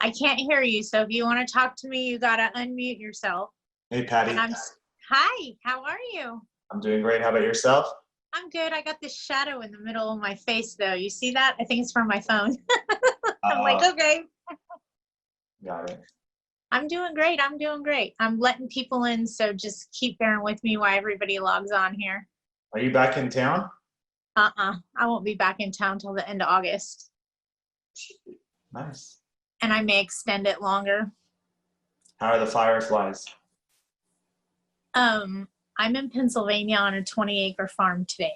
I can't hear you, so if you want to talk to me, you gotta unmute yourself. Hey, Patty. Hi, how are you? I'm doing great. How about yourself? I'm good. I got this shadow in the middle of my face, though. You see that? I think it's from my phone. I'm like, okay. Got it. I'm doing great. I'm doing great. I'm letting people in, so just keep bearing with me while everybody logs on here. Are you back in town? I won't be back in town till the end of August. Nice. And I may extend it longer. How are the fireflies? I'm in Pennsylvania on a 20-acre farm today.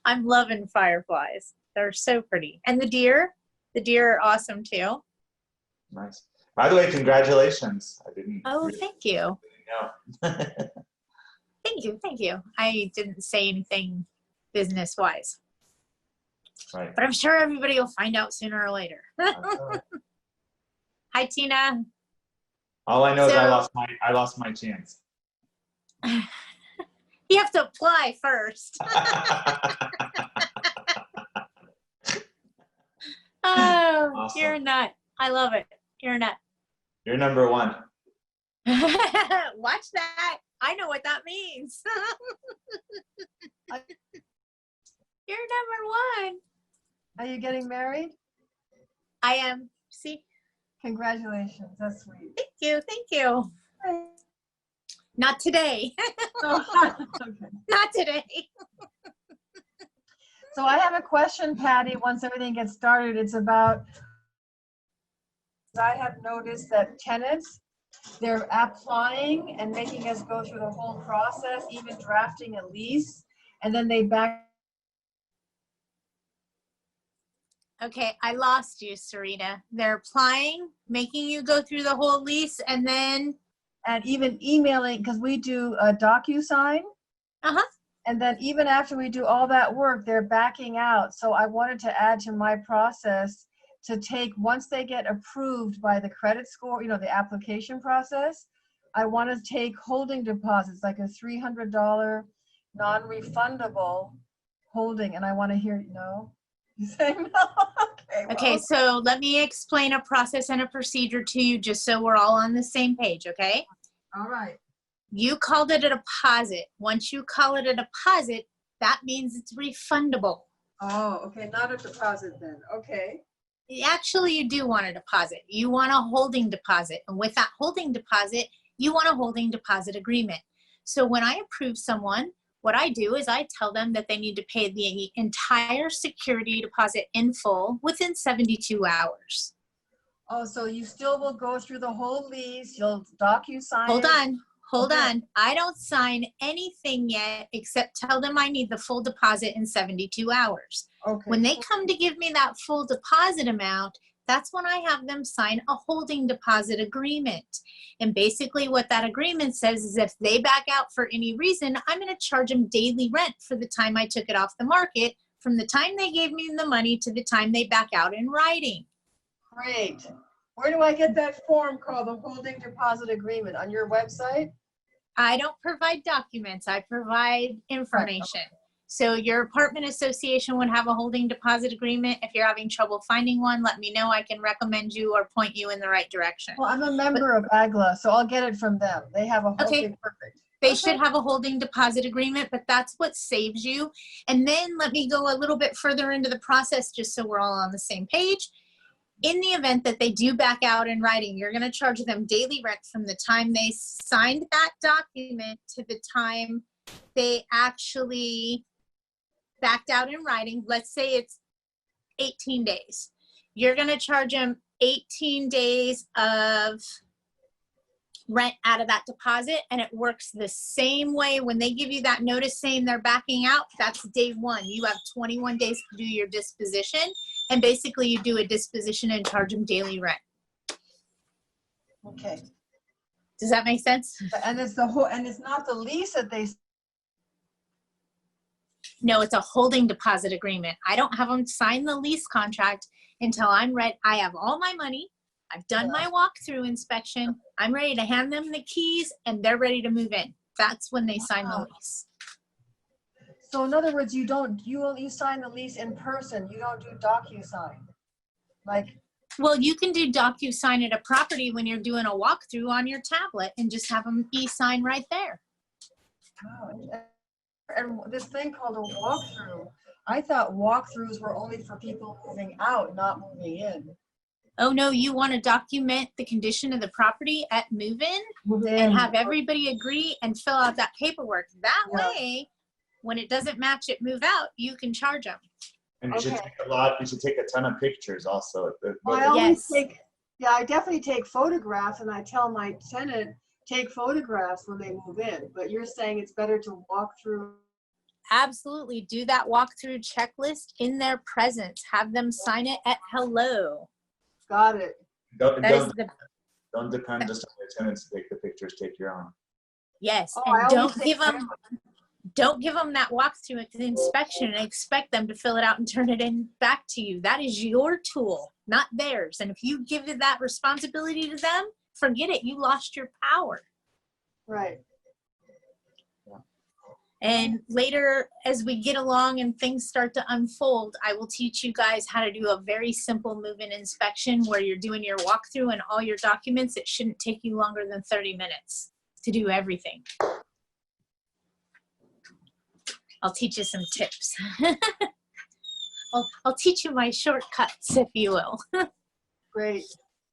I'm loving fireflies. They're so pretty. And the deer are awesome too. Nice. By the way, congratulations. I didn't. Oh, thank you. No. Thank you. I didn't say anything business-wise. Right. But I'm sure everybody will find out sooner or later. Hi, Tina. All I know is I lost my chance. You have to apply first. Oh, awesome. You're a nut. I love it. You're a nut. You're number one. Watch that. I know what that means. You're number one. Are you getting married? I am. See? Congratulations. That's sweet. Thank you. Thank you. Not today. Okay. Not today. So I have a question, Patty, once everything gets started. It's about, I have noticed that tenants, they're applying and making us go through the whole process, even drafting a lease, and then they back. Okay, I lost you, Sarita. They're applying, making you go through the whole lease, and then? And even emailing, because we do a DocuSign. Uh-huh. And then even after we do all that work, they're backing out. So I wanted to add to my process to take, once they get approved by the credit score, you know, the application process, I want to take holding deposits, like a $300 non-refundable holding. And I want to hear, no? You say no? Okay, so let me explain a process and a procedure to you just so we're all on the same page, okay? All right. You called it a deposit. Once you call it a deposit, that means it's refundable. Oh, okay, not a deposit then. Okay. Actually, you do want a deposit. You want a holding deposit. And with that holding deposit, you want a holding deposit agreement. So when I approve someone, what I do is I tell them that they need to pay the entire security deposit in full within 72 hours. Oh, so you still will go through the whole lease, you'll DocuSign. Hold on. I don't sign anything yet except tell them I need the full deposit in 72 hours. Okay. When they come to give me that full deposit amount, that's when I have them sign a holding deposit agreement. And basically what that agreement says is if they back out for any reason, I'm going to charge them daily rent for the time I took it off the market, from the time they gave me the money to the time they back out in writing. Great. Where do I get that form called the holding deposit agreement? On your website? I don't provide documents. I provide information. Right. So your apartment association would have a holding deposit agreement. If you're having trouble finding one, let me know. I can recommend you or point you in the right direction. Well, I'm a member of AGLA, so I'll get it from them. They have a holding. Okay. Perfect. They should have a holding deposit agreement, but that's what saves you. And then let me go a little bit further into the process just so we're all on the same page. In the event that they do back out in writing, you're going to charge them daily rent from the time they signed that document to the time they actually backed out in writing. Let's say it's 18 days. You're going to charge them 18 days of rent out of that deposit, and it works the same way when they give you that notice saying they're backing out. That's day one. You have 21 days to do your disposition, and basically you do a disposition and charge them daily rent. Okay. Does that make sense? And it's the whole, and it's not the lease that they. No, it's a holding deposit agreement. I don't have them sign the lease contract until I'm ready. I have all my money. I've done my walkthrough inspection. I'm ready to hand them the keys and they're ready to move in. That's when they sign the lease. So in other words, you sign the lease in person. You don't do DocuSign. Like Well, you can do DocuSign at a property when you're doing a walkthrough on your tablet and just have them e-sign right there. Oh, and this thing called a walkthrough, I thought walkthroughs were only for people moving out, not moving in. Oh no, you want to document the condition of the property at move-in Move in. and have everybody agree and fill out that paperwork. That Yeah. way, when it doesn't match at move out, you can charge them. And you should Okay. take a lot, you should take a ton of pictures also. Well, I always Yes. take, yeah, I definitely take photographs, and I tell my tenant, take photographs when they move in, but you're saying it's better to walk through. Absolutely. Do that walkthrough checklist in their presence. Have them sign it at hello. Got it. Don't, That is don't, the don't depend just on your tenants to take the pictures, take your own. yes. Oh, I And always don't take give them that walkthrough at the inspection and expect them to fill it out and turn it in back to you. That is your tool, not theirs. And if you give that responsibility to them, forget it. You lost your power. Right. And later, as we get along and things start to unfold, I will teach you guys how to do a very simple move-in inspection where you're doing your walkthrough and all your documents. It shouldn't take you longer than 30 minutes to do everything. I'll teach you some tips. I'll teach you my shortcuts, if you will. Great.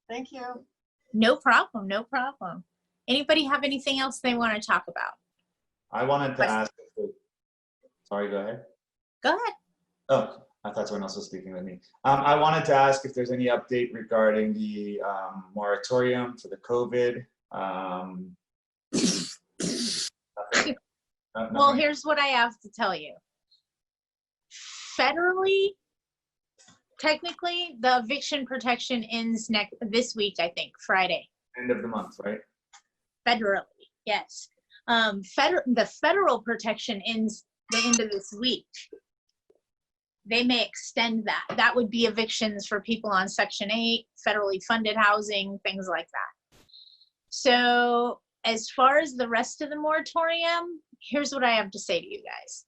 Thank you. No problem, no problem. Anybody have anything else they want to talk about? I wanted to ask, sorry, go ahead. Go ahead. Oh, I thought someone else was speaking with me. I wanted to ask if there's any update regarding the moratorium for the COVID. Well, here's what I have to tell you. Federally, technically, the eviction protection ends this week, I think, Friday. End of the month, right? Federally, yes. The federal protection ends the end of this week. They may extend that. That would be evictions for people on Section 8, federally funded housing, things like that. So as far as the rest of the moratorium, here's what I have to say to you guys.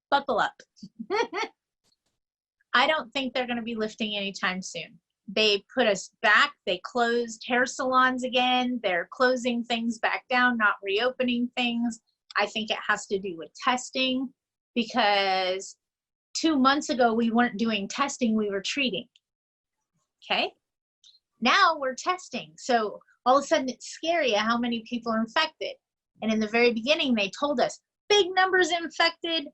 Buckle up. I don't think they're going to be lifting anytime soon. They put us back. They closed hair salons again. They're closing things back down, not reopening things. I think it has to do with testing because 2 months ago, we weren't doing testing, we were treating. Okay? Now we're testing. So all of a sudden it's scary how many people are infected. And in the very beginning, they told us big numbers infected,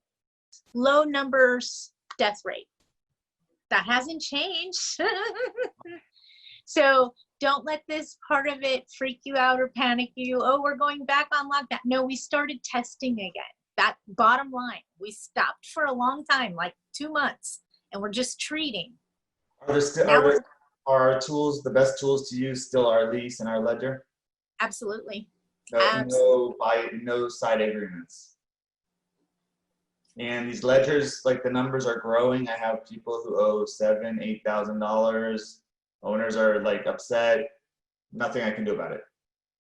low numbers death rate. That hasn't changed. So don't let this part of it freak you out or panic you. Oh, we're going back on lockdown. No, we started testing again. That bottom line, we stopped for a long time, like 2 months, and we're just treating. Are our tools, the best tools to use still our lease and our ledger? Absolutely. No side agreements. And these ledgers, like the numbers are growing. I have people who owe $7,000, $8,000. Owners are like upset. Nothing I can do about it.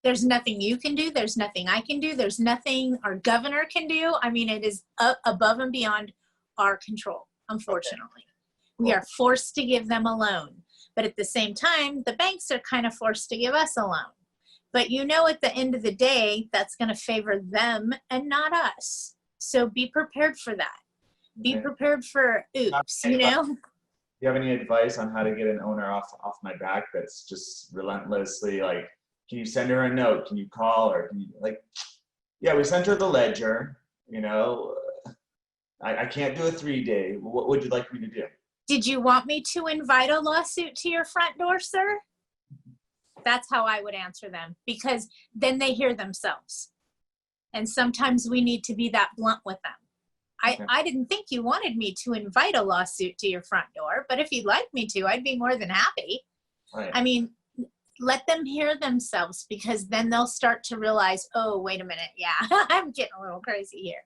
There's nothing you can do. There's nothing I can do. There's nothing our governor can do. I mean, it is above and beyond our control, unfortunately. Okay. We are forced to give them a loan. But at the same time, the banks are kind of forced to give us a loan. But you know, at the end of the day, that's going to favor them and not us. So be prepared for that. Be prepared for oops, you know? Do you have any advice on how to get an owner off my back that's just relentlessly like, can you send her a note? Can you call her? Can you, like, yeah, we sent her the ledger, you know, I can't do a 3-day. What would you like me to do? Did you want me to invite a lawsuit to your front door, sir? That's how I would answer them, because then they hear themselves. And sometimes we need to be that blunt with them. Okay. I didn't think you wanted me to invite a lawsuit to your front door, but if you'd like me to, I'd be more than happy. Right. I mean, let them hear themselves, because then they'll start to realize, oh, wait a minute. Yeah, I'm getting a little crazy here.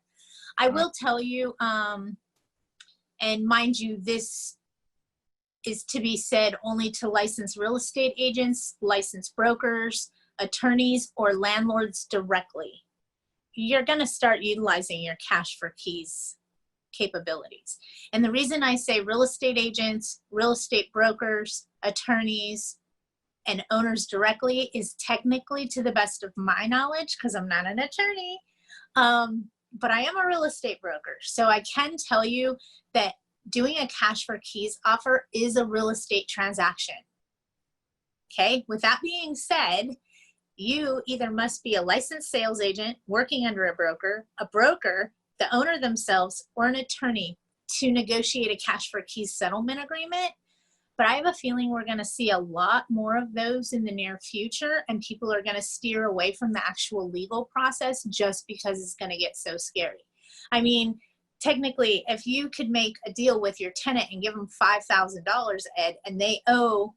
I will tell you, and mind you, this is to be said only to licensed real estate agents, licensed brokers, attorneys, or landlords directly. You're going to start utilizing your cash for keys capabilities. And the reason I say real estate agents, real estate brokers, attorneys, and owners directly is technically, to the best of my knowledge, because I'm not an attorney, but I am a real estate broker. So I can tell you that doing a cash for keys offer is a real estate transaction. Okay, with that being said, you either must be a licensed sales agent working under a broker, the owner themselves, or an attorney to negotiate a cash for keys settlement agreement. But I have a feeling we're going to see a lot more of those in the near future, and people are going to steer away from the actual legal process just because it's going to get so scary. I mean, technically, if you could make a deal with your tenant and give them $5,000, Ed, and they owe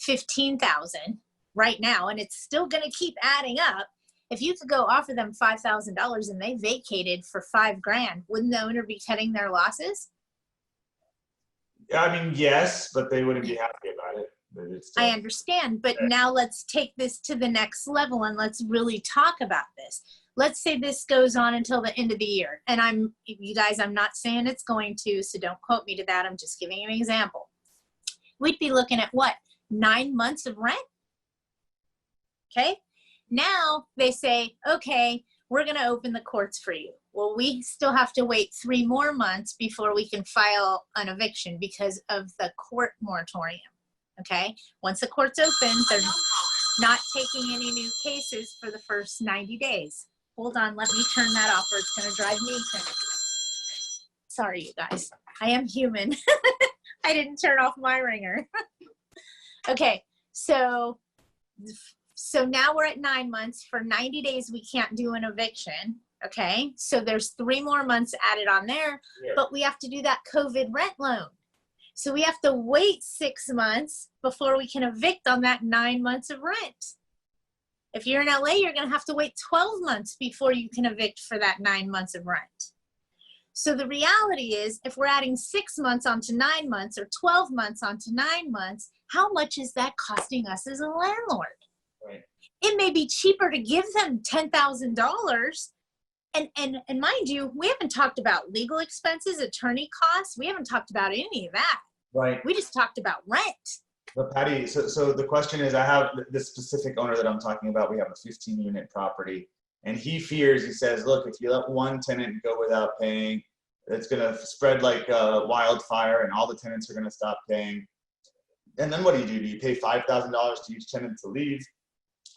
$15,000 right now, and it's still going to keep adding up, if you could go offer them $5,000 and they vacated for $5,000, wouldn't the owner be cutting their losses? I mean, yes, but they wouldn't be happy about it. But it's still, I understand, but now let's take this to the next level and let's really talk about this. Let's say this goes on until the end of the year. And you guys, I'm not saying it's going to, so don't quote me to that. I'm just giving an example. We'd be looking at what? 9 months of rent? Okay. Now they say, okay, we're going to open the courts for you. Well, we still have to wait 3 more months before we can file an eviction because of the court moratorium. Okay. Once the court's open, they're not taking any new cases for the first 90 days. Hold on. Let me turn that off or it's going to drive me crazy. Sorry, you guys. I am human. I didn't turn off my ringer. Okay. So now we're at 9 months. For 90 days, we can't do an eviction. Okay. So there's 3 more months added on there, but we have to do that COVID rent loan. So we have to wait 6 months before we can evict on that 9 months of rent. If you're in LA, you're going to have to wait 12 months before you can evict for that 9 months of rent. So the reality is, if we're adding 6 months onto 9 months or 12 months onto 9 months, how much is that costing us as a landlord? right. It may be cheaper to give them $10,000. And mind you, we haven't talked about legal expenses, attorney costs. We haven't talked about any of that. Right. We just talked about rent. But Patty, so the question is, I have this specific owner that I'm talking about. We have a 15-unit property, and he says, look, if you let one tenant go without paying, it's going to spread like wildfire, and all the tenants are going to stop paying. And then what do? Do you pay $5,000 to each tenant to leave,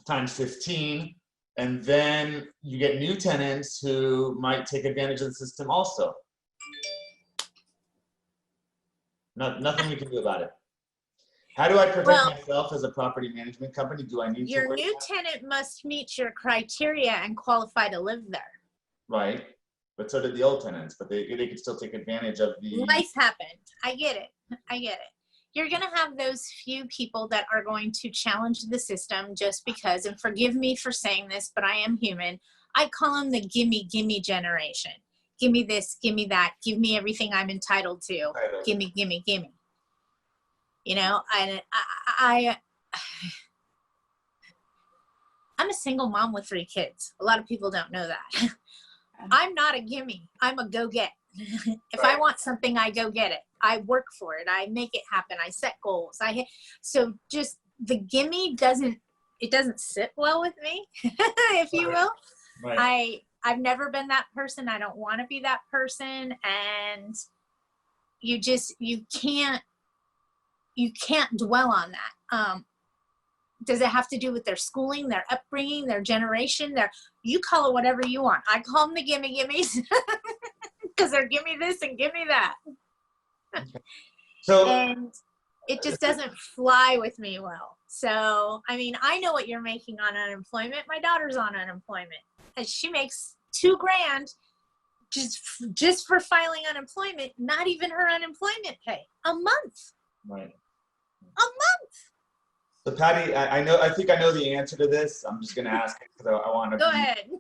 times 15? And then you get new tenants who might take advantage of the system also. Nothing we can do about it. How do I protect myself as a property management company? Do I need to Your new tenant must meet your criteria and qualify to live there. Right. But so did the old tenants, but they could still take advantage of the... Life happened. I get it. I get it. You're going to have those few people that are going to challenge the system just because, and forgive me for saying this, but I am human. I call them the gimme generation. Give me this, give me that, give me everything I'm entitled to. Gimme, gimme, gimme. You know, I'm a single mom with 3 kids. A lot of people don't know that. I'm not a gimme. I'm a go get. If I want something, I go get it. I work for it. I make it happen. I set goals. So just the gimme doesn't sit well with me, if you will. Right. I've never been that person. I don't want to be that person. And you can't dwell on that. Does it have to do with their schooling, their upbringing, their generation? You call it whatever you want. I call them the gimme gimmes because they're gimme this and gimme that. So, and it just doesn't fly with me well. So, I mean, I know what you're making on unemployment. My daughter's on unemployment, and she makes $2,000 just for filing unemployment. Not even her unemployment pay a month. Right. A month. So Patty, I think I know the answer to this. I'm just going to ask it because I want to. Go ahead.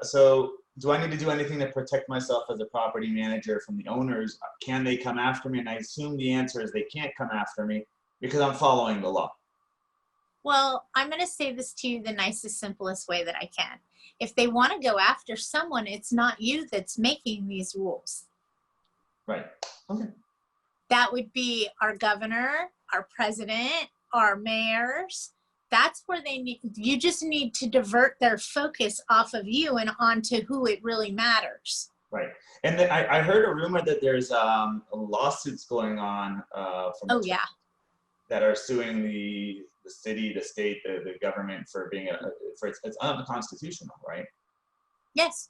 So, do I need to do anything to protect myself as a property manager from the owners? Can they come after me? And I assume the answer is they can't come after me because I'm following the law. Well, I'm going to say this to you the nicest, simplest way that I can. If they want to go after someone, it's not you that's making these rules. Right. Okay. That would be our governor, our president, our mayors. That's where they need, you just need to divert their focus off of you and onto who it really matters. Right. And then I heard a rumor that there's lawsuits going on from that are suing the city, the state, the government for being it's unconstitutional, right? Yes.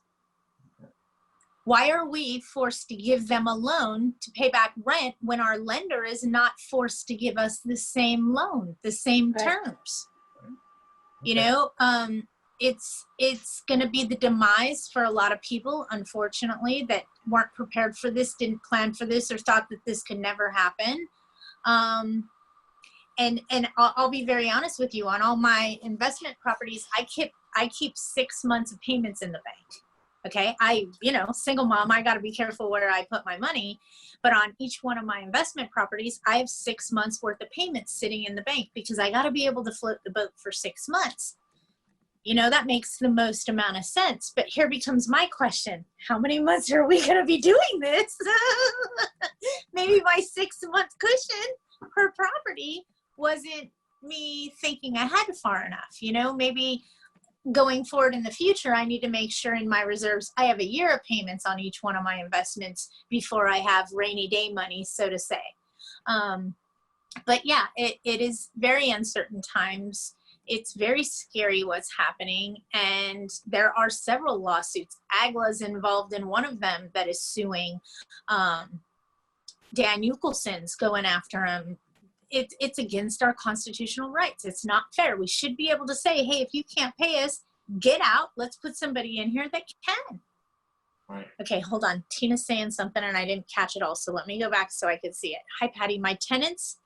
Why are we forced to give them a loan to pay back rent when our lender is not forced to give us the same loan, the same terms? You know, it's going to be the demise for a lot of people, unfortunately, that weren't prepared for this, didn't plan for this, or thought that this could never happen. And I'll be very honest with you, on all my investment properties, I keep 6 months of payments in the bank. Okay, you know, single mom, I got to be careful where I put my money. But on each one of my investment properties, I have 6 months worth of payments sitting in the bank because I got to be able to float the boat for 6 months. You know, that makes the most amount of sense. But here becomes my question. How many months are we going to be doing this? Maybe my 6 month cushion per property wasn't me thinking ahead far enough. You know, maybe going forward in the future, I need to make sure in my reserves, I have a year of payments on each one of my investments before I have rainy day money, so to say. But yeah, it is very uncertain times. It's very scary what's happening. And there are several lawsuits. AGLA's involved in one of them that is suing. Dan Euchelsen's going after him. It's against our constitutional rights. It's not fair. We should be able to say, hey, if you can't pay us, get out. Let's put somebody in here that can. Right. Okay, hold on. Tina's saying something and I didn't catch it all. So let me go back so I could see it. Hi, Patty. My tenants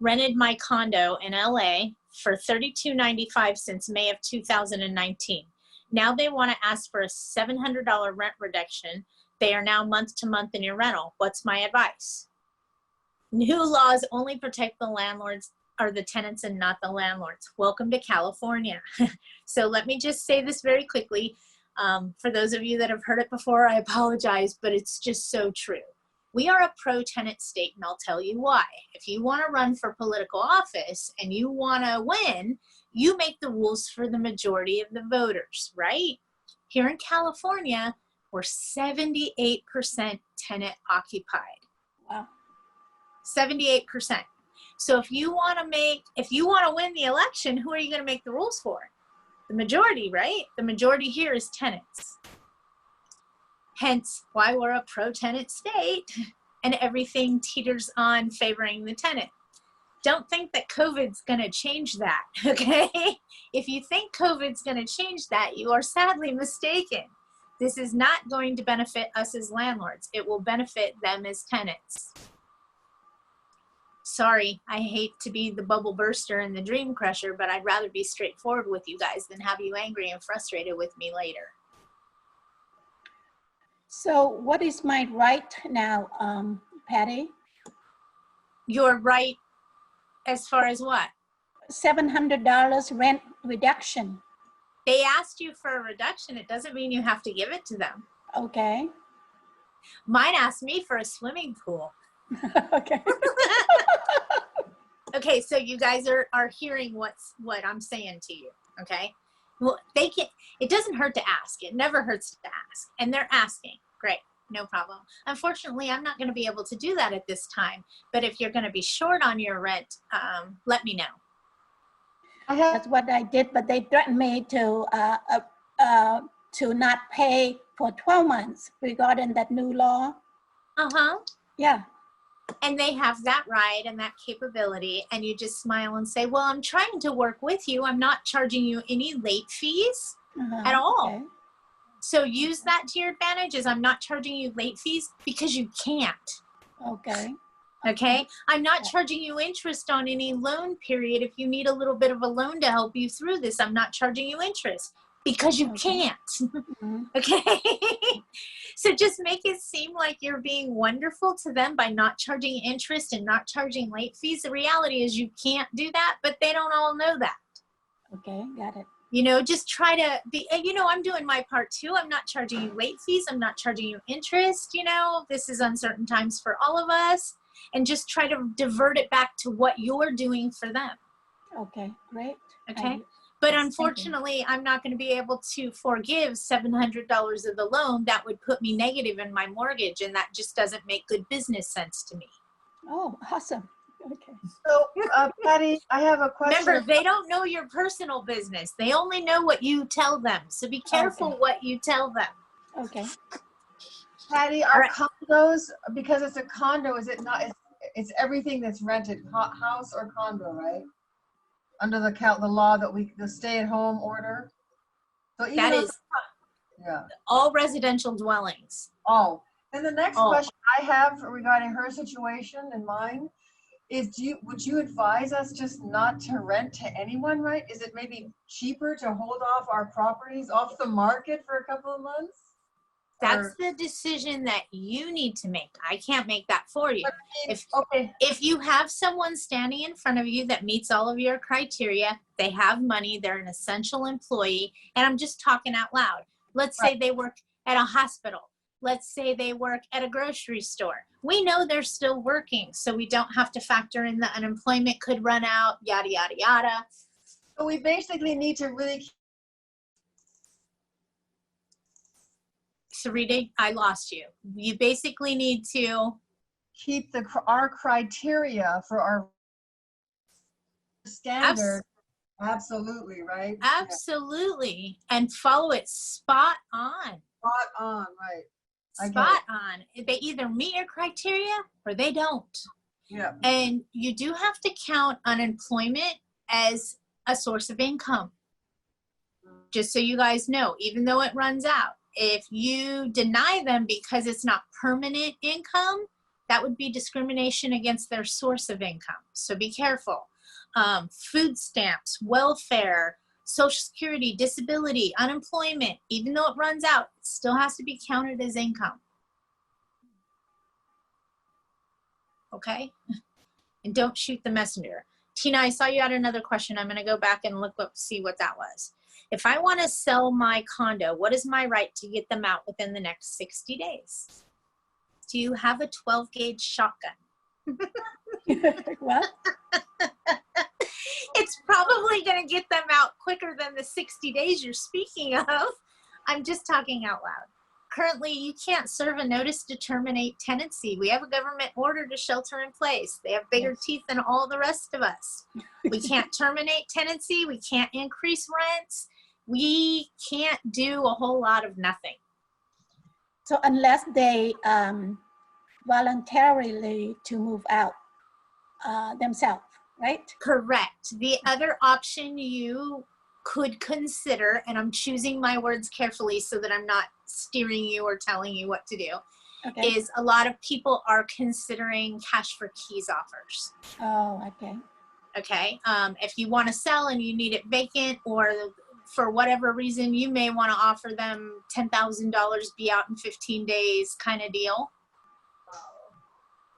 rented my condo in LA for $32.95 since May of 2019. Now they want to ask for a $700 rent reduction. They are now month to month in your rental. What's my advice? New laws only protect the landlords or the tenants and not the landlords. Welcome to California. So let me just say this very quickly. For those of you that have heard it before, I apologize, but it's just so true. We are a pro-tenant state, and I'll tell you why. If you want to run for political office and you want to win, you make the rules for the majority of the voters, right? Here in California, we're 78% tenant occupied. Wow. 78%. So if you want to win the election, who are you going to make the rules for? The majority, right? The majority here is tenants. Hence why we're a pro-tenant state and everything teeters on favoring the tenant. Don't think that COVID's going to change that, okay? If you think COVID's going to change that, you are sadly mistaken. This is not going to benefit us as landlords. It will benefit them as tenants. Sorry, I hate to be the bubble burster and the dream crusher, but I'd rather be straightforward with you guys than have you angry and frustrated with me later. So what is my right now, Patty? You're right as far as what? $700 rent reduction. They asked you for a reduction. It doesn't mean you have to give it to them. Okay. Mine asked me for a swimming pool. Okay. Okay, so you guys are hearing what I'm saying to you, okay? Well, it doesn't hurt to ask. It never hurts to ask. And they're asking. Great, no problem. Unfortunately, I'm not going to be able to do that at this time. But if you're going to be short on your rent, let me know. That's what I did, but they threatened me to not pay for 12 months regarding that new law. Uh-huh. Yeah. And they have that right and that capability, and you just smile and say, well, I'm trying to work with you. I'm not charging you any late fees at all. Okay. So use that to your advantage, is I'm not charging you late fees because you can't. Okay. Okay. I'm not charging you interest on any loan period. If you need a little bit of a loan to help you through this, I'm not charging you interest because you can't. Okay. So just make it seem like you're being wonderful to them by not charging interest and not charging late fees. The reality is you can't do that, but they don't all know that. Okay, got it. You know, just try to be, you know, I'm doing my part too. I'm not charging you late fees. I'm not charging you interest. You know, this is uncertain times for all of us. And just try to divert it back to what you're doing for them. Okay, great. Okay. But Yes, unfortunately, I'm not going to be able to forgive $700 of the loan. That would put me negative in my mortgage. And that just doesn't make good business sense to me. Oh, awesome. Okay. So, Patty, I have a question. Remember, they don't know your personal business. They only know what you tell them. So be careful what you tell them. Okay. Patty, are condos, because it's a condo, is it not, it's everything that's rented, house or condo, right? Under the law that the stay-at-home order? So even That though is yeah. all residential dwellings. Oh, then the next question I have regarding her situation and mine is, would you advise us just not to rent to anyone, right? Is it maybe cheaper to hold off our properties off the market for a couple of months? That's the decision that you need to make. I can't make that for you. If you have someone standing in front of you that meets all of your criteria, they have money, they're an essential employee, and I'm just talking out loud. Let's say they work at a hospital. Let's say they work at a grocery store. We know they're still working, so we don't have to factor in the unemployment could run out, yada, yada, yada. So we basically need to really... Sarita, I lost you. You basically need to keep our criteria for our standard. Absolutely, right? Absolutely. Yeah. And follow it spot on. Spot on, right. Spot on. They either meet your criteria or they don't. Yeah. And you do have to count unemployment as a source of income. Just so you guys know, even though it runs out, if you deny them because it's not permanent income, that would be discrimination against their source of income. So be careful. Food stamps, welfare, Social Security, disability, unemployment, even though it runs out, it still has to be counted as income. Okay? And don't shoot the messenger. Tina, I saw you had another question. I'm going to go back and see what that was. If I want to sell my condo, what is my right to get them out within the next 60 days? Do you have a 12-gauge shotgun? What? It's probably going to get them out quicker than the 60 days you're speaking of. I'm just talking out loud. Currently, you can't serve a notice to terminate tenancy. We have a government order to shelter in place. They have bigger teeth than all the rest of us. We can't terminate tenancy. We can't increase rents. We can't do a whole lot of nothing. So unless they voluntarily to move out themselves, right? Correct. The other option you could consider, and I'm choosing my words carefully so that I'm not steering you or telling you what to do, is a lot of people are considering cash for keys offers. Oh, okay. Okay. If you want to sell and you need it vacant, or for whatever reason, you may want to offer them $10,000, be out in 15 days kind of deal.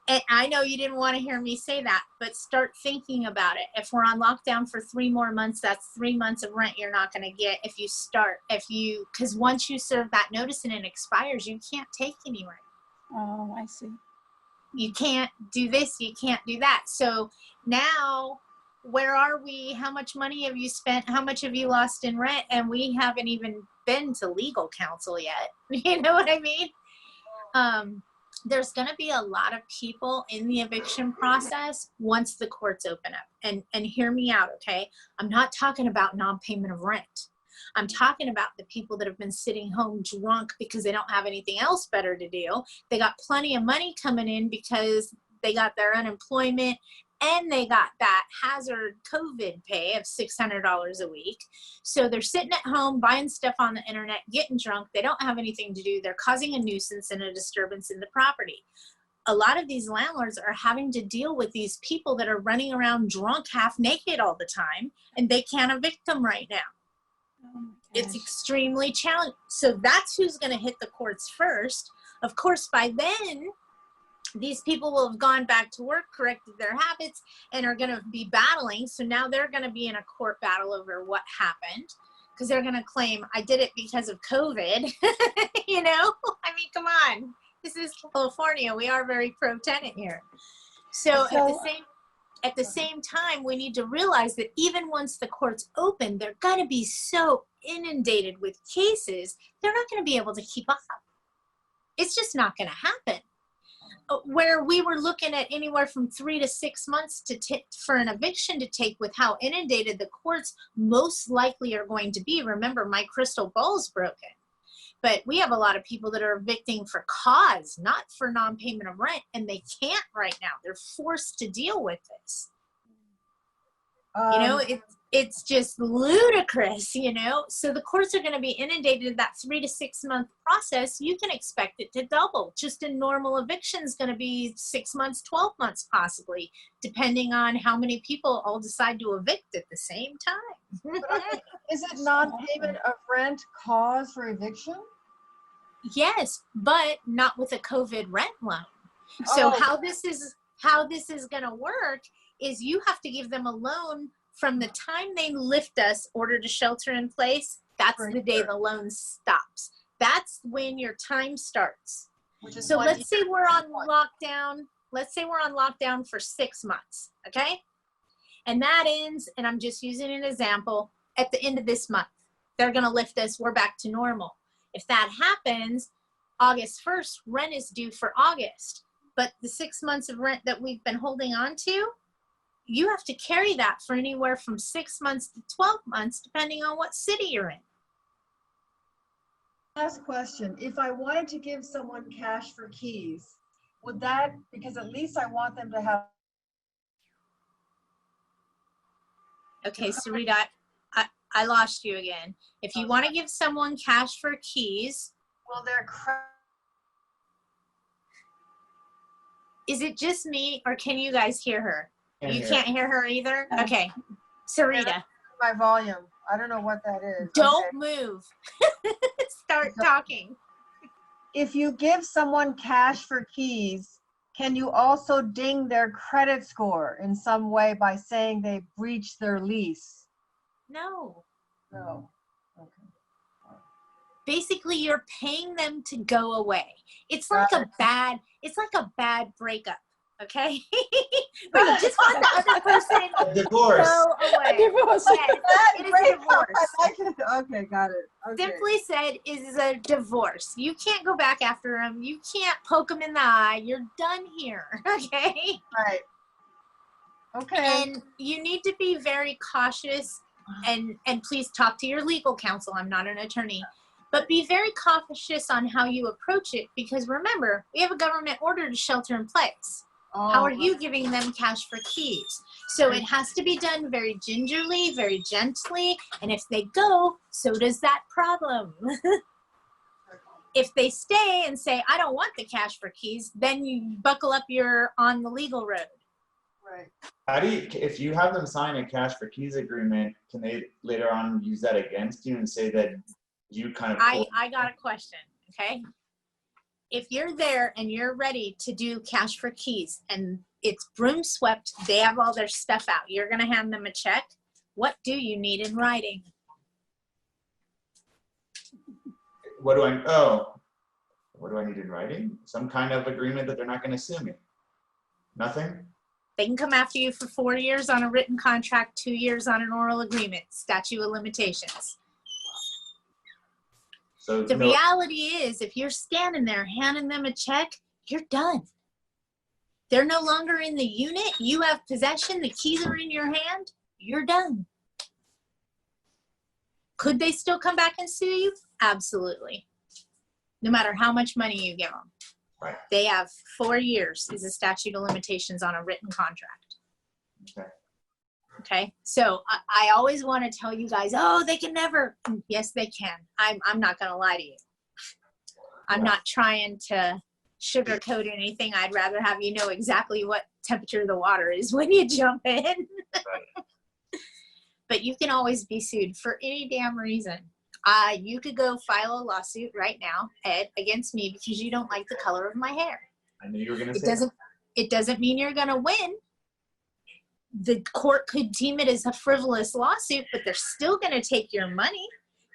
And I know you didn't want to hear me say that, but start thinking about it. If we're on lockdown for 3 more months, that's 3 months of rent you're not going to get because once you serve that notice and it expires, you can't take any rent. Oh, I see. You can't do this, you can't do that. So now, where are we? How much money have you spent? How much have you lost in rent? And we haven't even been to legal counsel yet. You know what I mean? There's going to be a lot of people in the eviction process once the courts open up. And hear me out, okay? I'm not talking about non-payment of rent. I'm talking about the people that have been sitting home drunk because they don't have anything else better to do. They got plenty of money coming in because they got their unemployment and they got that hazard COVID pay of $600 a week. So they're sitting at home buying stuff on the internet, getting drunk. They don't have anything to do. They're causing a nuisance and a disturbance in the property. A lot of these landlords are having to deal with these people that are running around drunk, half naked all the time, and they can't evict them right now. Oh, it's extremely challenging. So that's who's going to hit the courts first. Of course, by then, these people will have gone back to work, corrected their habits, and are going to be battling. So now they're going to be in a court battle over what happened, because they're going to claim, I did it because of COVID. You know, I mean, come on. This is California. We are very pro-tenant here. So at the same time, we need to realize that even once the courts open, they're going to be so inundated with cases, they're not going to be able to keep up. It's just not going to happen. Where we were looking at anywhere from 3 to 6 months for an eviction to take, with how inundated the courts most likely are going to be. Remember, my crystal ball's broken. But we have a lot of people that are evicting for cause, not for non-payment of rent, and they can't right now. They're forced to deal with this. You know, it's just ludicrous, you know? So the courts are going to be inundated in that 3 to 6 month process. You can expect it to double. Just a normal eviction is going to be 6 months, 12 months possibly, depending on how many people all decide to evict at the same time. Is it non-payment of rent cause for eviction? Yes, but not with a COVID rent loan. So how this is going to work is you have to give them a loan from the time they lift us, order to shelter in place. That's the day the loan stops. That's when your time starts. So let's say we're on lockdown. Let's say we're on lockdown for 6 months, okay? And that ends, and I'm just using an example, at the end of this month. They're going to lift us. We're back to normal. If that happens, August 1st, rent is due for August. But the 6 months of rent that we've been holding on to, you have to carry that for anywhere from 6 months to 12 months, depending on what city you're in. Last question. If I wanted to give someone cash for keys, would that, because at least I want them to have. Okay, Sarita, I lost you again. If you want to give someone cash for keys, Will their is it just me, or can you guys hear her? You hear. can't hear her either? No. Okay. Sarita, my volume? I don't know what that is. don't Okay. move. Start talking. If you give someone cash for keys, can you also ding their credit score in some way by saying they breached their lease? No. No. Okay. Basically, you're paying them to go away. It's like a bad breakup, okay? But you just want the other person A divorce. to go away. Divorce. Yes, it is a divorce. Okay, got it. Okay. Simply said, is a divorce. You can't go back after them. You can't poke them in the eye. You're done here, okay? Right. Okay. And you need to be very cautious, and please talk to your legal counsel. I'm not an attorney. But be very cautious on how you approach it, because remember, we have a government order to shelter in place. How are you giving them cash for keys? So it has to be done very gingerly, very gently, and if they go, so does that problem. If they stay and say, I don't want the cash for keys, then you buckle up, you're on the legal road. Right. How do you, if you have them sign a cash for keys agreement, can they later on use that against you and say that you kind of I got a question, okay? If you're there and you're ready to do cash for keys and it's broom swept, they have all their stuff out, you're gonna hand them a check, what do you need in writing? what do I need in writing? Some kind of agreement that they're not going to sue me? Nothing? They can come after you for 4 years on a written contract, 2 years on an oral agreement, statute of limitations. So The reality is, if you're standing there handing them a check, you're done. They're no longer in the unit. You have possession. The keys are in your hand. You're done. Could they still come back and sue you? Absolutely. No matter how much money you give them. Right. They have 4 years is a statute of limitations on a written contract. Okay. Okay, so I always want to tell you guys, oh, they can never. Yes, they can. I'm not going to lie to you. I'm not trying to sugarcoat anything. I'd rather have you know exactly what temperature the water is when you jump in. Right. But you can always be sued for any damn reason. You could go file a lawsuit right now, Ed, against me because you don't like the color of my hair. I knew you were going to It say doesn't, it doesn't mean you're going to win. The court could deem it as a frivolous lawsuit, but they're still going to take your money.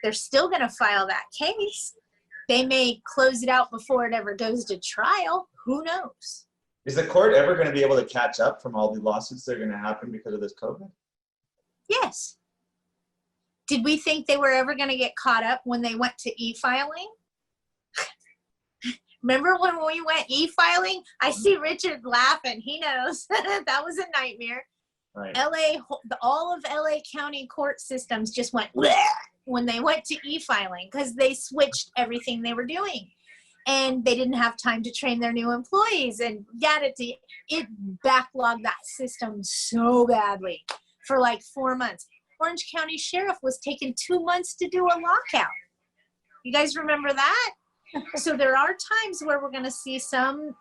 They're still going to file that case. They may close it out before it ever goes to trial. Who knows? Is the court ever going to be able to catch up from all the lawsuits that are going to happen because of this COVID? Yes. Did we think they were ever going to get caught up when they went to e-filing? Remember when we went e-filing? I see Richard laughing. He knows. That was a nightmare. Right. All of LA County court systems just went bleh when they went to e-filing because they switched everything they were doing. And they didn't have time to train their new employees. And it backlogged that system so badly for like 4 months. Orange County Sheriff was taking 2 months to do a lockout. You guys remember that? So there are times where we're going to see some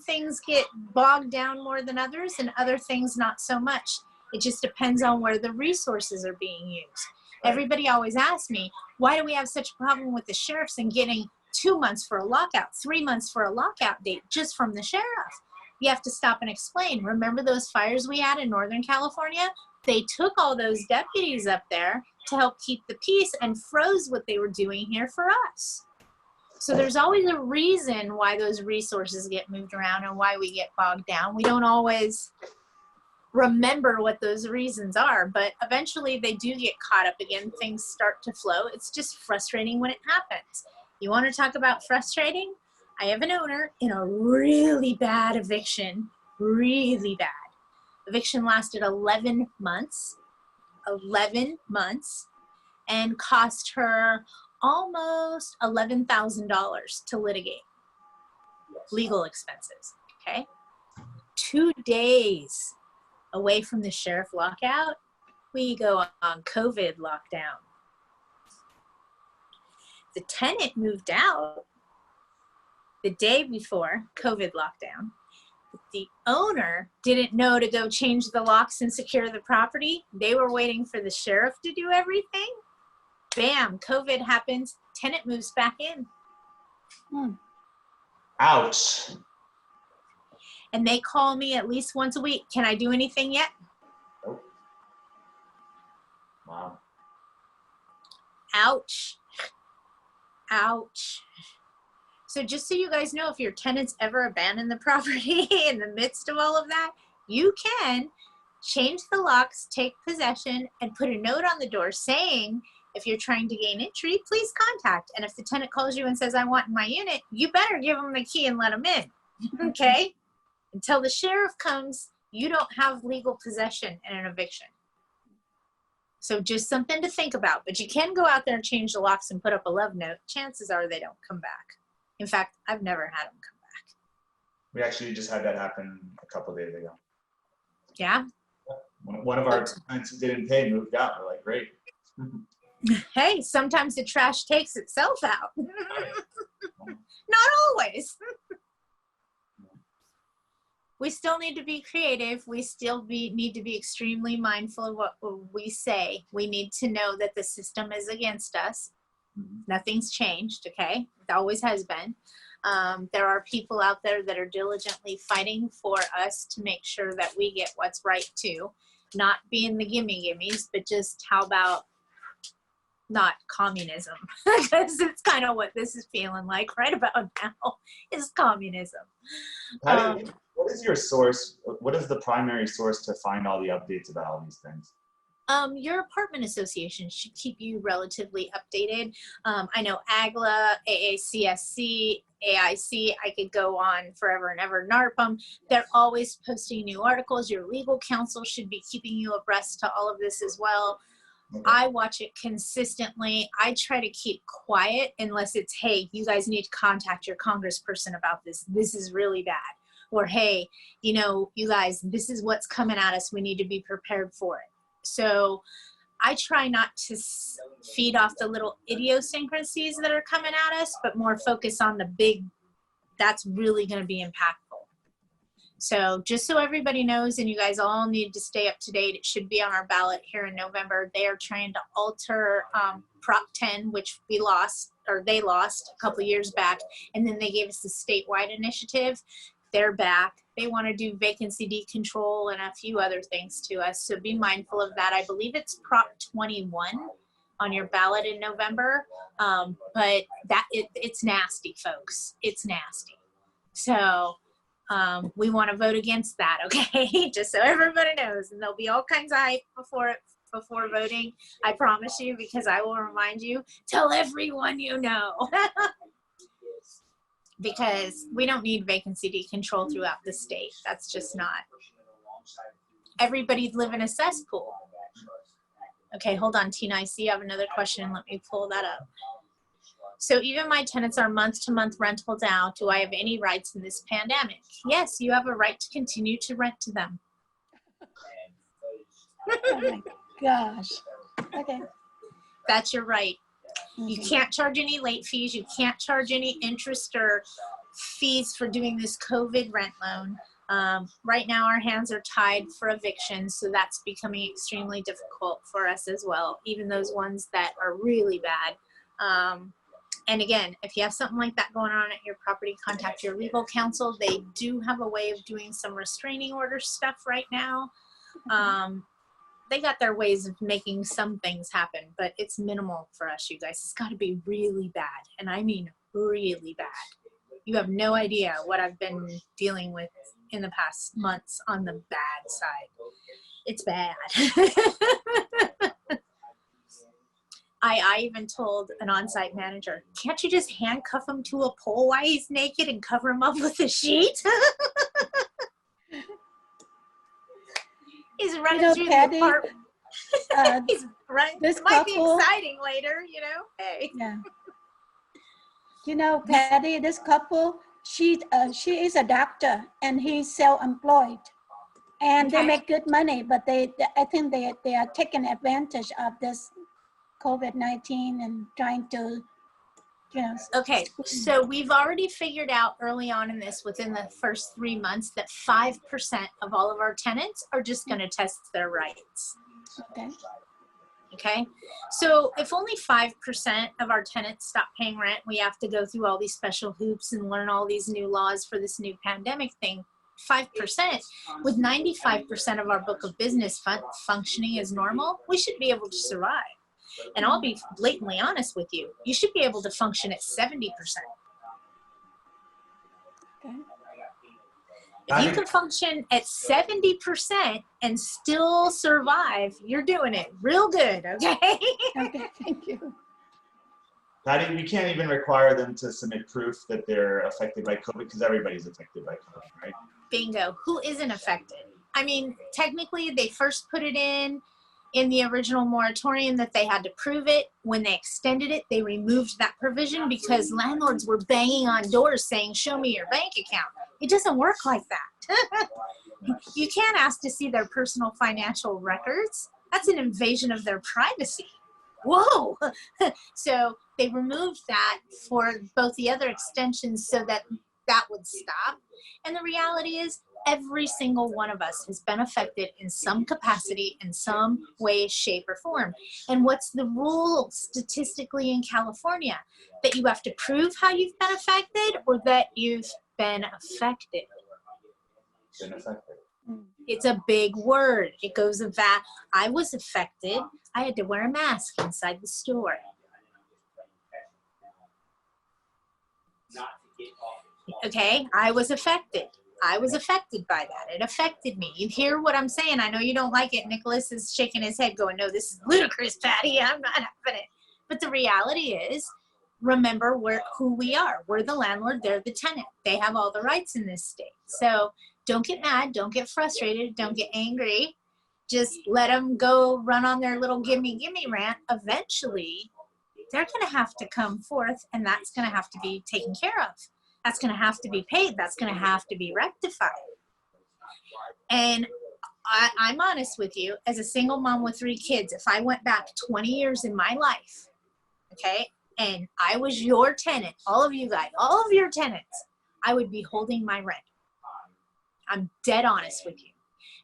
things get bogged down more than others and other things not so much. It just depends on where the resources are being used. Everybody always asks me, why do we have such a problem with the sheriffs and getting 2 months for a lockout, 3 months for a lockout date just from the sheriff? You have to stop and explain. Remember those fires we had in Northern California? They took all those deputies up there to help keep the peace and froze what they were doing here for us. So there's always a reason why those resources get moved around and why we get bogged down. We don't always remember what those reasons are, but eventually they do get caught up again. Things start to flow. It's just frustrating when it happens. You want to talk about frustrating? I have an owner in a really bad eviction, really bad. Eviction lasted 11 months, and cost her almost $11,000 to litigate. Legal expenses, okay? 2 days away from the sheriff lockout, we go on COVID lockdown. The tenant moved out the day before COVID lockdown. The owner didn't know to go change the locks and secure the property. They were waiting for the sheriff to do everything. Bam, COVID happens, tenant moves back in. Ouch. And they call me at least once a week. Can I do anything yet? Nope. Wow. Ouch. Ouch. So just so you guys know, if your tenants ever abandon the property in the midst of all of that, you can change the locks, take possession, and put a note on the door saying, if you're trying to gain entry, please contact. And if the tenant calls you and says, I want my unit, you better give them the key and let them in, okay? Until the sheriff comes, you don't have legal possession in an eviction. So just something to think about. But you can go out there and change the locks and put up a love note. Chances are they don't come back. In fact, I've never had them come back. We actually just had that happen a couple of days ago. Yeah? One of our tenants who didn't pay moved out. We're like, great. Hey, sometimes the trash takes itself out. Not always. We still need to be creative. We still need to be extremely mindful of what we say. We need to know that the system is against us. Nothing's changed, okay? It always has been. There are people out there that are diligently fighting for us to make sure that we get what's right too. Not being the gimmies, but just how about not communism? Because it's kind of what this is feeling like right about now is communism. What is your source? What is the primary source to find all the updates about all these things? Your apartment association should keep you relatively updated. I know AGLA, AACSC, AIC, I could go on forever and ever, NARPM, they're always posting new articles. Your legal counsel should be keeping you abreast to all of this as well. Okay. I watch it consistently. I try to keep quiet unless it's, hey, you guys need to contact your congressperson about this. This is really bad. Or, hey, you know, you guys, this is what's coming at us. We need to be prepared for it. So I try not to feed off the little idiosyncrasies that are coming at us, but more focus on the big, that's really going to be impactful. So just so everybody knows, and you guys all need to stay up to date, it should be on our ballot here in November. They are trying to alter Prop 10, which we lost, or they lost a couple years back, and then they gave us the statewide initiative. They're back. They want to do vacancy decontrol and a few other things to us, so be mindful of that. I believe it's Prop 21 on your ballot in November, but it's nasty, folks. It's nasty. So we want to vote against that, okay? Just so everybody knows, and there'll be all kinds of hype before voting, I promise you, because I will remind you, tell everyone you know. Because we don't need vacancy decontrol throughout the state. That's just not. Everybody'd live in a cesspool. Okay, hold on, Tina, I see you have another question. Let me pull that up. So even my tenants are month-to-month rental now. Do I have any rights in this pandemic? Yes, you have a right to continue to rent to them. Oh my gosh. Okay. That's your right. You can't charge any late fees. You can't charge any interest or fees for doing this COVID rent loan. Right now our hands are tied for evictions, so that's becoming extremely difficult for us as well, even those ones that are really bad. And again, if you have something like that going on at your property, contact your legal counsel. They do have a way of doing some restraining order stuff right now. They got their ways of making some things happen, but it's minimal for us, you guys. It's got to be really bad, and I mean really bad. You have no idea what I've been dealing with in the past months on the bad side. It's bad. I even told an on-site manager, can't you just handcuff him to a pole while he's naked and cover him up with a sheet? He's running through Patty, the apartment. He's running. This It might be couple, exciting later, you know. Hey. yeah. You know, Patty, this couple, she is a doctor and he's self-employed, and they Okay. make good money, but I think they are taking advantage of this COVID-19 and trying to, you know. Okay, so we've already figured out early on in this, within the first 3 months, that 5% of all of our tenants are just going to test their rights. Okay. Okay, so if only 5% of our tenants stop paying rent, we have to go through all these special hoops and learn all these new laws for this new pandemic thing. 5%, with 95% of our book of business functioning as normal, we should be able to survive. And I'll be blatantly honest with you, you should be able to function at 70%. Okay. If you can function at 70% and still survive, you're doing it real good, okay? Okay, thank you. Patty, we can't even require them to submit proof that they're affected by COVID because everybody's affected by COVID, right? Bingo. Who isn't affected? I mean, technically, they first put it in the original moratorium that they had to prove it. When they extended it, they removed that provision because landlords were banging on doors saying, show me your bank account. It doesn't work like that. You can't ask to see their personal financial records. That's an invasion of their privacy. Whoa. So they removed that for both the other extensions so that that would stop. And the reality is, every single one of us has been affected in some capacity, in some way, shape, or form. And what's the rule statistically in California? That you have to prove how you've been affected or that you've been affected. Been affected. It's a big word. It goes of that. I was affected. I had to wear a mask inside the store. Okay, I was affected. I was affected by that. It affected me. You hear what I'm saying? I know you don't like it. Nicholas is shaking his head going, no, this is ludicrous, Patty. I'm not having it. But the reality is, remember who we are. We're the landlord. They're the tenant. They have all the rights in this state. So don't get mad. Don't get frustrated. Don't get angry. Just let them go run on their little gimme rant. Eventually, they're going to have to come forth, and that's going to have to be taken care of. That's going to have to be paid. That's going to have to be rectified. And I'm honest with you, as a single mom with 3 kids, if I went back 20 years in my life, okay, and I was your tenant, all of you guys, all of your tenants, I would be holding my rent. I'm dead honest with you,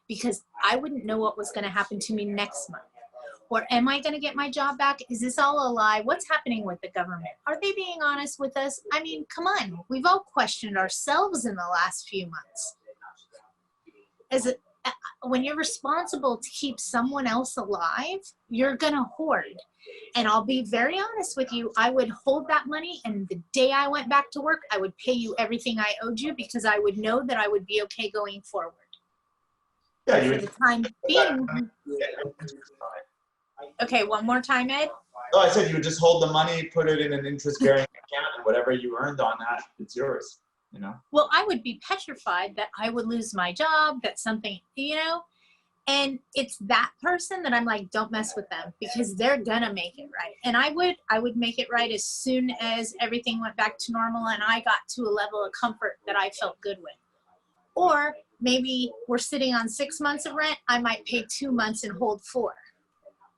because I wouldn't know what was going to happen to me next month. Or am I going to get my job back? Is this all a lie? What's happening with the government? Are they being honest with us? I mean, come on. We've all questioned ourselves in the last few months. When you're responsible to keep someone else alive, you're going to hoard. And I'll be very honest with you, I would hold that money, and the day I went back to work, I would pay you everything I owed you, because I would know that I would be okay going forward. Yeah, But you for would. the time being, okay, one more time, Ed. Oh, I said you would just hold the money, put it in an interest-bearing account, and whatever you earned on that, it's yours. You know. Well, I would be petrified that I would lose my job, that something, you know, and it's that person that I'm like, don't mess with them, because they're gonna make it right. And I would make it right as soon as everything went back to normal and I got to a level of comfort that I felt good with. Or maybe we're sitting on 6 months of rent, I might pay 2 months and hold 4.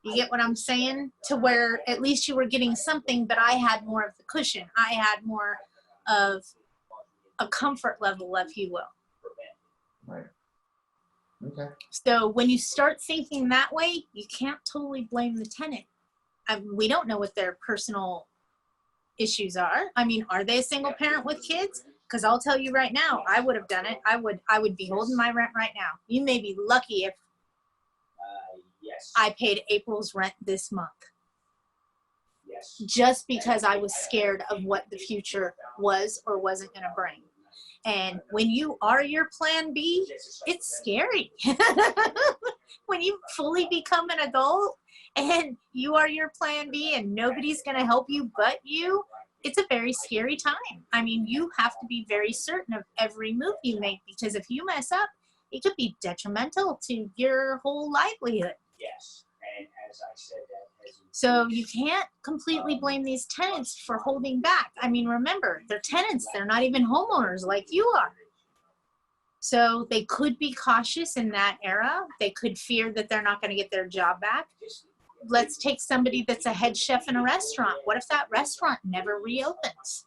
You get what I'm saying? To where at least you were getting something, but I had more of the cushion. I had more of a comfort level, if you will. Right. Okay. So when you start thinking that way, you can't totally blame the tenant. We don't know what their personal issues are. I mean, are they a single parent with kids? Because I'll tell you right now, I would have done it. I would be holding my rent right now. You may be lucky if I paid April's rent this month. Just because I was scared of what the future was or wasn't going to bring. And when you are your plan B, it's scary. When you fully become an adult and you are your plan B and nobody's going to help you but you, it's a very scary time. I mean, you have to be very certain of every move you make, because if you mess up, it could be detrimental to your whole livelihood. Yes, and as I said, so you can't completely blame these tenants for holding back. I mean, remember, they're tenants. They're not even homeowners like you are. So they could be cautious in that era. They could fear that they're not going to get their job back. Let's take somebody that's a head chef in a restaurant. What if that restaurant never reopens?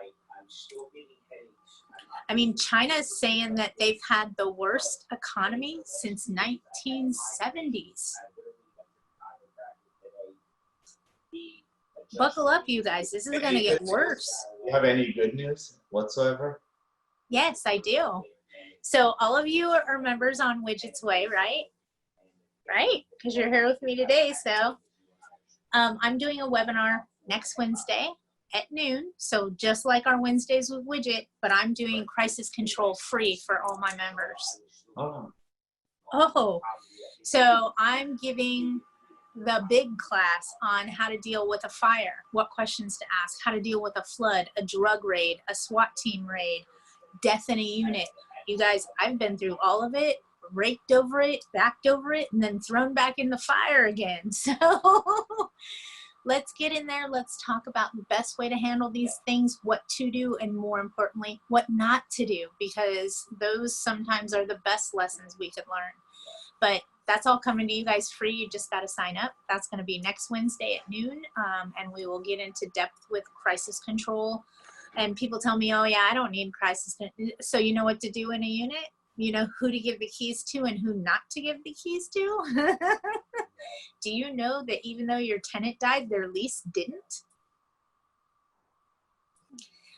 I'm still getting headaches. I mean, China's saying that they've had the worst economy since 1970s. Buckle up, you guys. This is going to get worse. Do you have any good news whatsoever? Yes, I do. So all of you are members on Widgets Way, right? Right? Because you're here with me today. So I'm doing a webinar next Wednesday at noon. So just like our Wednesdays with Widget, but I'm doing crisis control free for all my members. Oh, so I'm giving the big class on how to deal with a fire, what questions to ask, how to deal with a flood, a drug raid, a SWAT team raid, death in a unit. You guys, I've been through all of it, raked over it, backed over it, and then thrown back in the fire again. So let's get in there. Let's talk about the best way to handle these things, what to do, and more importantly, what not to do, because those sometimes are the best lessons we could learn. But that's all coming to you guys free. You just got to sign up. That's going to be next Wednesday at noon, and we will get into depth with crisis control. And people tell me, oh, yeah, I don't need crisis. So you know what to do in a unit? You know who to give the keys to and who not to give the keys to? Do you know that even though your tenant died, their lease didn't?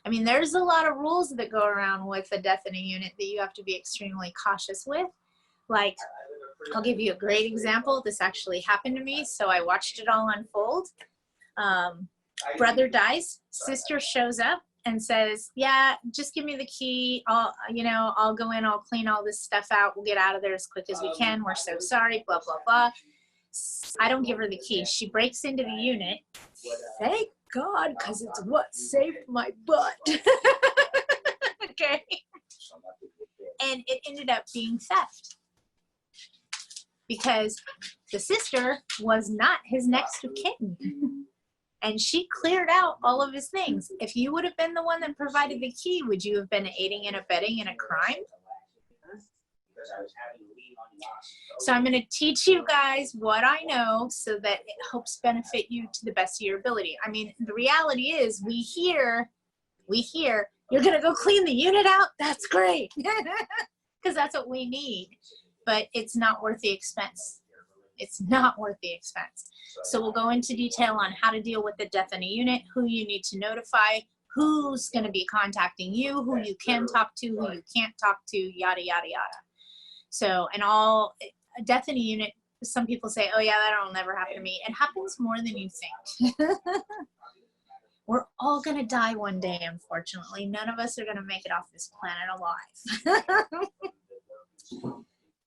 I mean, there's a lot of rules that go around with a death in a unit that you have to be extremely cautious with. Like, I'll give you a great example. This actually happened to me, so I watched it all unfold. Brother dies, sister shows up and says, yeah, just give me the key. I'll go in, I'll clean all this stuff out. We'll get out of there as quick as we can. We're so sorry, blah, blah, blah. I don't give her the key. She breaks into the unit. Thank God, because it's what saved my butt. Okay. And it ended up being theft, because the sister was not his next of kin. And she cleared out all of his things. If you would have been the one that provided the key, would you have been aiding and abetting in a crime? So I'm going to teach you guys what I know so that it helps benefit you to the best of your ability. I mean, the reality is we hear You're gonna go clean the unit out? That's great. Because that's what we need. But it's not worth the expense. It's not worth the expense. So we'll go into detail on how to deal with the death in a unit, who you need to notify, who's going to be contacting you, who you can talk to, who you can't talk to, yada, yada, yada. So, and all, a death in a unit, some people say, oh yeah, that'll never happen to me. It happens more than you think. We're all going to die one day, unfortunately. None of us are going to make it off this planet alive.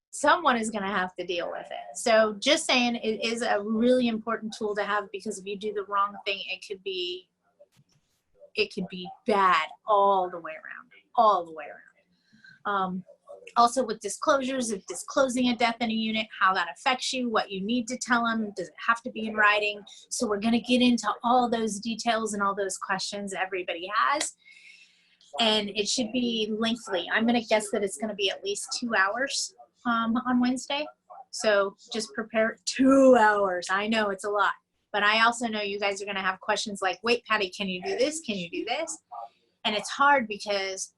Someone is going to have to deal with it. So just saying, it is a really important tool to have, because if you do the wrong thing, it could be bad all the way around, all the way around. Also with disclosures, if disclosing a death in a unit, how that affects you, what you need to tell them, does it have to be in writing? So we're going to get into all those details and all those questions everybody has. And it should be lengthy. I'm going to guess that it's going to be at least 2 hours on Wednesday. So just prepare 2 hours. I know it's a lot, but I also know you guys are going to have questions like, wait, Patty, can you do this? Can you do this? And it's hard because,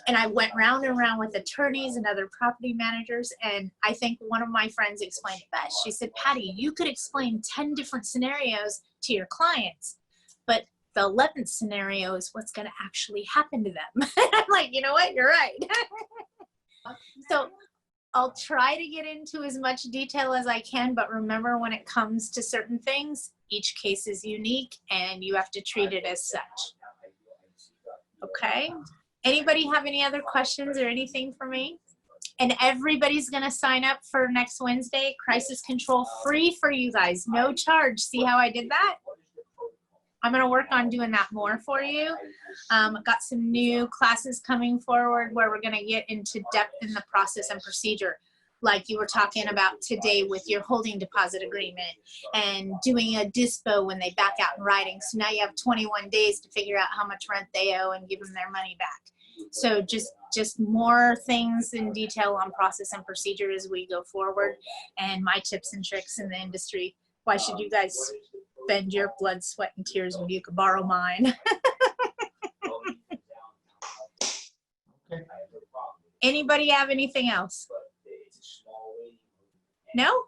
and I went round and round with attorneys and other property managers, and I think one of my friends explained it best. She said, Patty, you could explain 10 different scenarios to your clients, but the 11th scenario is what's going to actually happen to them. I'm like, you know what? You're right. So I'll try to get into as much detail as I can, but remember, when it comes to certain things, each case is unique and you have to treat it as such. Okay? Anybody have any other questions or anything for me? And everybody's going to sign up for next Wednesday. Crisis control free for you guys. No charge. See how I did that? I'm going to work on doing that more for you. Got some new classes coming forward where we're going to get into depth in the process and procedure. Like you were talking about today with your holding deposit agreement and doing a dispo when they back out in writing. So now you have 21 days to figure out how much rent they owe and give them their money back. So just more things in detail on process and procedure as we go forward, and my tips and tricks in the industry. Why should you guys spend your blood, sweat, and tears when you could borrow mine? Okay. Anybody have anything else? No?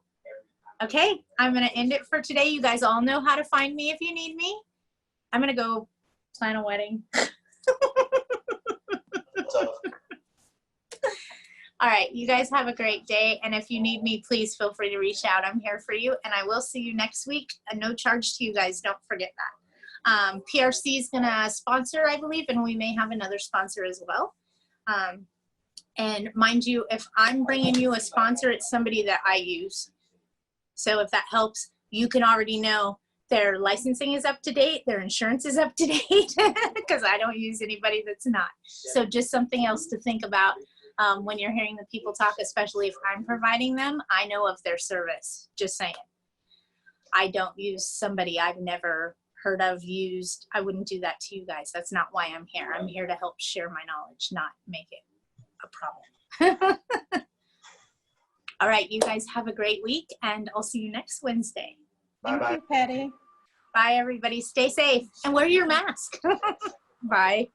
Okay, I'm going to end it for today. You guys all know how to find me if you need me. I'm going to go plan a wedding. All right, you guys have a great day. And if you need me, please feel free to reach out. I'm here for you. And I will see you next week. No charge to you guys. Don't forget that. PRC is going to sponsor, I believe, and we may have another sponsor as well. And mind you, if I'm bringing you a sponsor, it's somebody that I use. So if that helps, you can already know their licensing is up to date, their insurance is up to date, because I don't use anybody that's not. So just something else to think about when you're hearing the people talk, especially if I'm providing them. I know of their service, just saying. I don't use somebody I've never heard of, used. I wouldn't do that to you guys. That's not why I'm here. I'm here to help share my knowledge, not make it a problem. All right, you guys have a great week, and I'll see you next Wednesday. Bye-bye. Thank you, Patty. Bye, everybody. Stay safe and wear your mask. Bye.